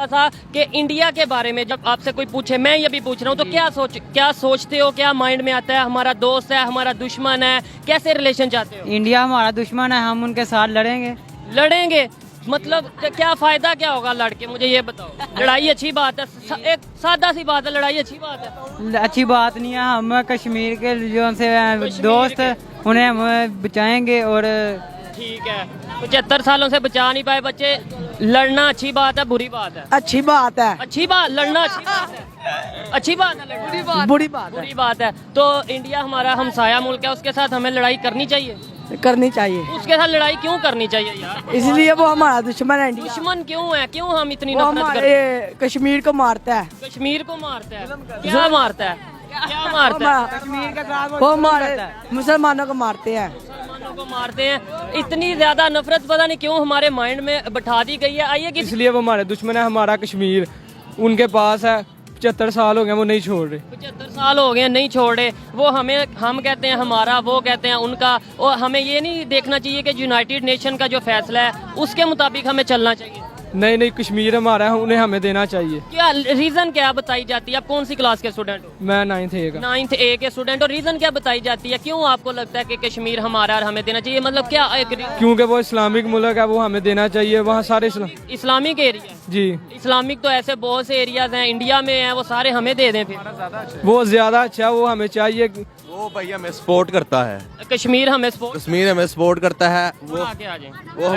था कि इंडिया के बारे में जब आपसे कोई पूछे, मैं ये भी पूछ रहा हूँ, तो क्या सोचते हो, क्या माइंड में आता है? हमारा दोस्त है, हमारा दुश्मन है, कैसे रिलेशन चाहते हो? इंडिया हमारा दुश्मन है, हम उनके साथ लड़ेंगे मतलब क्या फायदा क्या होगा लड़के, मुझे ये बताओ। लड़ाई अच्छी बात है, एक सादा सी बात है, लड़ाई अच्छी बात है? अच्छी बात नहीं है। हम कश्मीर के जो से दोस्त उन्हें हम बचाएंगे। और ठीक है, 75 सालों से बचा नहीं पाए बच्चे, लड़ना अच्छी बात है बुरी बात है? अच्छी बात है। अच्छी बात, लड़ना अच्छी बात है? अच्छी बात है लड़ना? बुरी बात बुरी बात है। तो इंडिया हमारा हमसाया मुल्क है, उसके साथ हमें लड़ाई करनी चाहिए? करनी चाहिए। उसके साथ लड़ाई क्यों करनी चाहिए यार? इसलिए वो हमारा दुश्मन है। इंडिया दुश्मन क्यों है? क्यों हम इतनी वो नफरत करते हैं? हमारे कश्मीर को मारता है। कश्मीर को मारता है? क्या मारता है? क्या मारता है? कश्मीर का साथ वो हमारे मुसलमानों को मारते हैं। मुसलमानों को मारते हैं। इतनी ज्यादा नफरत पता नहीं क्यों हमारे माइंड में बैठा दी गई है। आइए कि इसलिए वो हमारे दुश्मन है। हमारा कश्मीर उनके पास है, 75 साल हो गए वो नहीं छोड़ रहे। 75 साल हो गए नहीं छोड़ रहे। वो हम कहते हैं हमारा, वो कहते हैं उनका। और हमें ये नहीं देखना चाहिए कि यूनाइटेड नेशन का जो फैसला है उसके मुताबिक हमें चलना चाहिए? नहीं, कश्मीर हमारा है, उन्हें हमें देना चाहिए। क्या रीजन क्या बताई जाती है? आप कौन सी क्लास के स्टूडेंट हो? मैं 9th A का। 9th A के स्टूडेंट। और रीजन क्या बताई जाती है, क्यों आपको लगता है कि कश्मीर हमारा और हमें देना चाहिए? मतलब क्या क्योंकि वो इस्लामिक मुल्क है, वो हमें देना चाहिए। वहाँ सारे इस्लामिक एरिया? जी, इस्लामिक तो ऐसे बहुत से एरियाज हैं इंडिया में हैं, वो सारे हमें दे दें फिर? वो ज्यादा अच्छा, वो हमें चाहिए। वो भाई हमें सपोर्ट करता है। कश्मीर हमें सपोर्ट करता है। वो आगे आ जाए। वो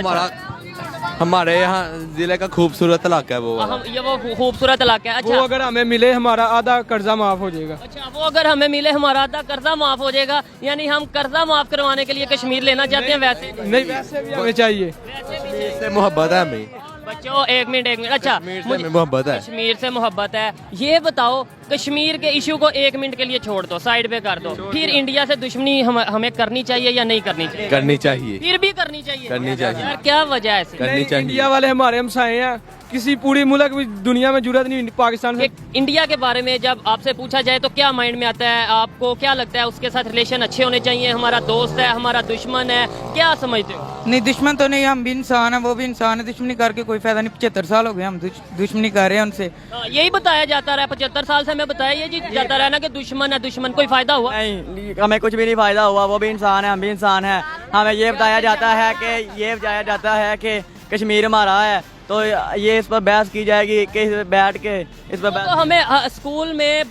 हमारे यहाँ जिले का खूबसूरत इलाका है वो वाला। ये वो खूबसूरत इलाका है। वो अच्छा, अगर हमें मिले हमारा आधा कर्जा माफ हो जाएगा। अच्छा, वो अगर हमें मिले हमारा आधा कर्जा माफ हो जाएगा, यानी हम कर्जा माफ करवाने के लिए कश्मीर लेना चाहते हैं? वैसे नहीं, वैसे भी हमें चाहिए। कश्मीर से मोहब्बत है हमें। बच्चों एक मिनट। अच्छा, कश्मीर से हमें मोहब्बत है। कश्मीर से मोहब्बत है। ये बताओ, कश्मीर के इशू को 1 मिनट के लिए छोड़ दो, साइड पे कर दो, फिर इंडिया से दुश्मनी हमें करनी चाहिए या नहीं करनी चाहिए? करनी चाहिए। फिर भी करनी चाहिए? करनी चाहिए। यार क्या वजह है इसकी? करनी चाहिए। इंडिया वाले हमारे हमसाए हैं, किसी पूरी मुल्क भी दुनिया में जरूरत नहीं पाकिस्तान से। कि इंडिया के बारे में जब आपसे पूछा जाए तो क्या माइंड में आता है? आपको क्या लगता है उसके साथ रिलेशन अच्छे होने चाहिए? हमारा दोस्त है, हमारा दुश्मन है, क्या समझते हो? नहीं, दुश्मन तो नहीं, हम भी इंसान है, वो भी इंसान है। दुश्मनी करके कोई फायदा नहीं। 75 साल हो गए हम दुश्मनी कर रहे हैं उनसे। यही बताया जाता रहा 75 साल से, हमें बताया ये जी जाता रहा ना कि दुश्मन है दुश्मन। कोई फायदा हुआ? नहीं, हमें कुछ भी नहीं फायदा हुआ। वो भी इंसान है, हम भी इंसान हैं। हमें ये बताया जाता है कि कश्मीर हमारा है, तो ये इस पर बहस की जाएगी कि बैठ के इस पर तो हमें स्कूल में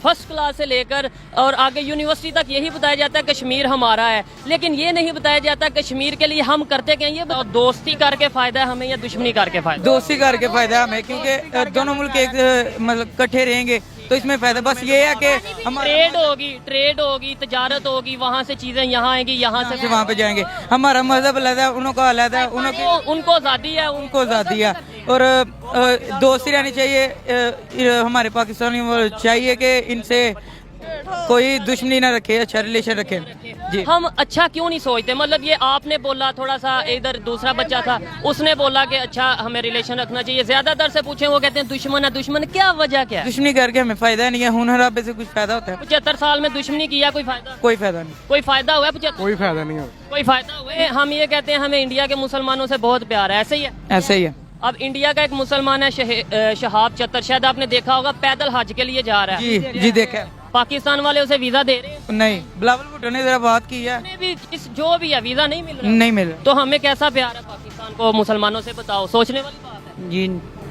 फर्स्ट क्लास से लेकर और आगे यूनिवर्सिटी तक यही बताया जाता है कश्मीर हमारा है, लेकिन ये नहीं बताया जाता कश्मीर के लिए हम करते क्या? ये बताओ, दोस्ती करके फायदा है हमें या दुश्मनी करके फायदा? दोस्ती करके फायदा है हमें, क्योंकि दोनों मुल्क एक मतलब इकट्ठे रहेंगे तो इसमें फायदा बस ये है कि हम ट्रेड होगी, तजारत होगी, वहाँ से चीजें यहाँ आएंगी, यहाँ से वहाँ पे जाएंगे। हमारा मजहब अलग है, उनको अलग है, उनको आज़ादी है, उनको आज़ादी है। और दोस्ती रहनी चाहिए। हमारे पाकिस्तानी चाहिए कि इनसे कोई दुश्मनी ना रखे, अच्छा रिलेशन रखे जी। हम अच्छा क्यों नहीं सोचते? मतलब ये आपने बोला, थोड़ा सा इधर दूसरा बच्चा था उसने बोला कि अच्छा हमें रिलेशन रखना चाहिए। ज्यादातर से पूछे वो कहते हैं दुश्मन है दुश्मन। क्या वजह क्या है? दुश्मनी करके हमें फायदा नहीं है, हुनर आबे से कुछ फायदा होता है? 75 साल में दुश्मनी किया, कोई फायदा? कोई फायदा नहीं। कोई फायदा हुआ है 75? कोई फायदा नहीं है। कोई फायदा हुए? हम ये कहते हैं हमें इंडिया के मुसलमानों से बहुत प्यार है, ऐसे ही है? ऐसे ही है। अब इंडिया का एक मुसलमान है शहाब चतर, शायद आपने देखा होगा, पैदल हज के लिए जा रहा है। जी देखा। पाकिस्तान वाले उसे वीजा दे रहे हैं? नहीं, बिलावल भुट्टो ने जरा बात की है। उन्हें भी जो भी है वीजा नहीं मिल रहा। नहीं मिल रहा। तो हमें कैसा प्यार है पाकिस्तान को मुसलमानों से? बताओ, सोचने वाली बात है जी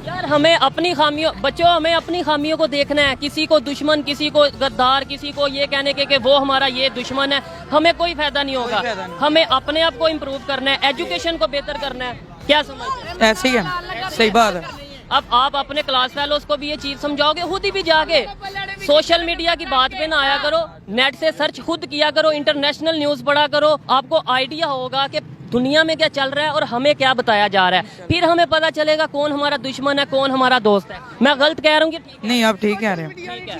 यार। हमें अपनी खामियों, बच्चों हमें अपनी खामियों को देखना है। किसी को दुश्मन, किसी को गद्दार, किसी को ये कहने के वो हमारा ये दुश्मन है, हमें कोई फायदा नहीं होगा। हमें अपने आप को इम्प्रूव करना है, एजुकेशन को बेहतर करना है। क्या समझते हैं? ऐसे ही है, सही बात है। अब आप अपने क्लास फेलोज को भी ये चीज समझाओगे? खुद ही भी जाके सोशल मीडिया की बात पे ना आया करो, नेट से सर्च खुद किया करो, इंटरनेशनल न्यूज पढ़ा करो, आपको आइडिया होगा कि दुनिया में क्या चल रहा है और हमें क्या बताया जा रहा है। फिर हमें पता चलेगा कौन हमारा दुश्मन है, कौन हमारा दोस्त है। मैं गलत कह रहा हूँ कि ठीक नहीं, आप ठीक कह रहे हैं। ठीक है?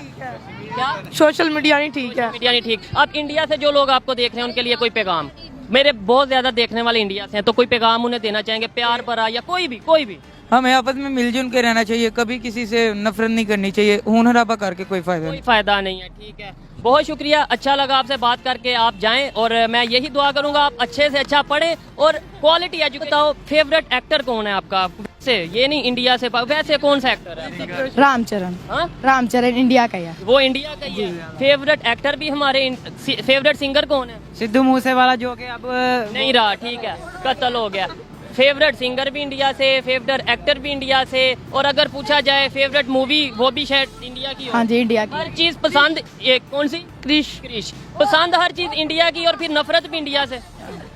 क्या सोशल मीडिया नहीं ठीक है? मीडिया नहीं ठीक? अब इंडिया से जो लोग आपको देख रहे हैं उनके लिए कोई पैगाम? मेरे बहुत ज्यादा देखने वाले इंडिया से हैं, तो कोई पैगाम उन्हें देना चाहेंगे, प्यार भरा या कोई भी? हमें आपस में मिलजुल के रहना चाहिए, कभी किसी से नफरत नहीं करनी चाहिए, खून हराबा करके कोई फायदा कोई नहीं। फायदा नहीं है। ठीक है, बहुत शुक्रिया, अच्छा लगा आपसे बात करके। आप जाएं और मैं यही दुआ करूंगा आप अच्छे से अच्छा पढ़ें और क्वालिटी एजुकेशन। बताओ फेवरेट एक्टर कौन है आपका? वैसे ये नहीं इंडिया से, वैसे कौन सा एक्टर है? रामचरण, हाँ, रामचरण इंडिया का है। वो इंडिया का ही है। फेवरेट एक्टर भी हमारे, फेवरेट सिंगर कौन है? सिद्धू मूसेवाला जो कि अब नहीं रहा, ठीक है, कत्ल हो गया। फेवरेट सिंगर भी इंडिया से, फेवरेट एक्टर भी इंडिया से, और अगर पूछा जाए फेवरेट मूवी वो भी शायद इंडिया की हो। हाँ जी, इंडिया हर चीज पसंद, ये कौन सी? क्रिश पसंद हर चीज इंडिया की, और फिर नफरत भी इंडिया से,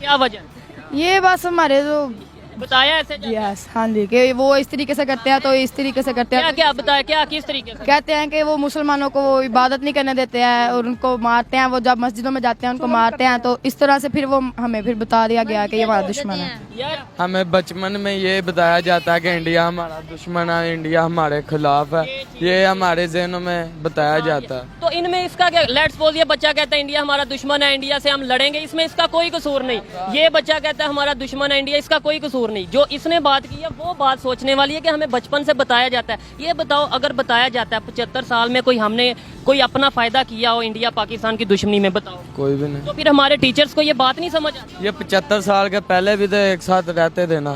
क्या वजह? ये बस हमारे तो बताया ऐसे यस, हाँ जी, कि वो इस तरीके से करते हैं तो इस तरीके से करते क्या हैं। क्या बताया, क्या किस तरीके से? कहते हैं कि वो मुसलमानों को वो इबादत नहीं करने देते हैं और उनको मारते हैं, वो जब मस्जिदों में जाते हैं उनको मारते हैं, तो इस तरह से फिर वो हमें फिर बता दिया गया कि ये हमारा दुश्मन है। यार हमें बचपन में ये बताया जाता है कि इंडिया हमारा दुश्मन है, इंडिया हमारे खिलाफ है, ये हमारे ज़हनों में बताया जाता है। तो इनमें इसका क्या? लेट्स सपोज ये बच्चा कहता है इंडिया हमारा दुश्मन है, इंडिया से हम लड़ेंगे, इसमें इसका कोई कसूर नहीं। ये बच्चा कहता है हमारा दुश्मन है इंडिया, इसका कोई कसूर नहीं। जो इसने बात की है वो बात सोचने वाली है कि हमें बचपन से बताया जाता है। ये बताओ, अगर बताया जाता है 75 साल में हमने कोई अपना फायदा किया हो इंडिया पाकिस्तान की दुश्मनी में, बताओ, कोई भी नहीं। तो फिर हमारे टीचर्स को ये बात नहीं समझ आती? ये 75 साल के पहले भी तो एक साथ रहते थे ना,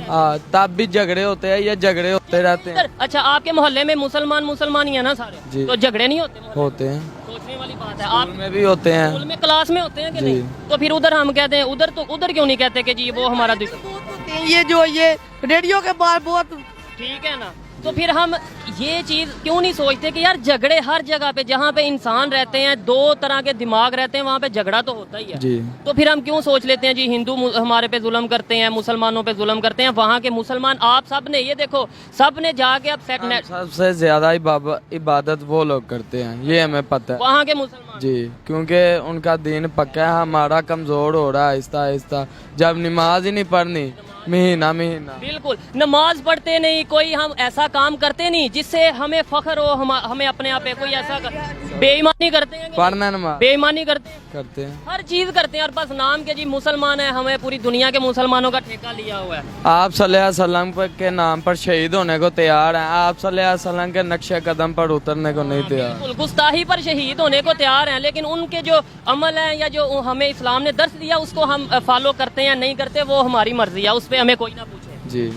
हाँ, तब भी झगड़े होते हैं, ये झगड़े होते रहते हैं। अच्छा, आपके मोहल्ले में मुसलमान ही है ना सारे, जी। तो झगड़े नहीं होते? होते हैं, सोचने वाली बात है। स्कूल आप में भी होते हैं। स्कूल में क्लास में होते हैं कि जी। नहीं? तो फिर उधर हम कहते हैं उधर, तो उधर क्यों नहीं कहते कि जी वो हमारा दुश्मन? ये जो ये रेडियो के बार बहुत ठीक है ना, तो फिर हम ये चीज क्यों नहीं सोचते कि यार झगड़े हर जगह पे, जहाँ पे इंसान रहते हैं, दो तरह के दिमाग रहते हैं, वहाँ पे झगड़ा तो होता ही है। जी। तो फिर हम क्यों सोच लेते हैं जी हिंदू हमारे पे जुल्म करते हैं, मुसलमानों पे जुल्म करते हैं, वहाँ के मुसलमान, आप सब ने ये देखो, सब ने जाके अब सेट नेट, सबसे ज्यादा इबादत वो लोग करते हैं, ये हमें पता है। वहाँ के मुसलमान, जी, क्योंकि उनका दीन पक्का है, हमारा कमजोर हो रहा है आहिस्ता आहिस्ता। जब नमाज ही नहीं पढ़नी महीना, बिल्कुल नमाज पढ़ते नहीं, कोई हम ऐसा काम करते नहीं जिससे हमें फख्र हो, हमें अपने आप पे कोई ऐसा बेईमानी करते हैं, पढ़ना नमाज बेईमानी करते हैं, हैं। हर चीज करते हैं, और बस नाम के जी मुसलमान है, हमें पूरी दुनिया के मुसलमानों का ठेका लिया हुआ है। आप सल्लल्लाहु अलैहि वसल्लम के नाम पर शहीद होने को तैयार हैं, आप सल्लल्लाहु अलैहि वसल्लम के नक्शे कदम पर उतरने को नहीं तैयार। बिल्कुल गुस्ताही पर शहीद होने को तैयार हैं, लेकिन उनके जो अमल हैं या जो हमें इस्लाम ने दर्स दिया उसको हम फॉलो करते हैं नहीं करते, वो हमारी मर्जी है, उस पर हमें कोई ना पूछे। जी।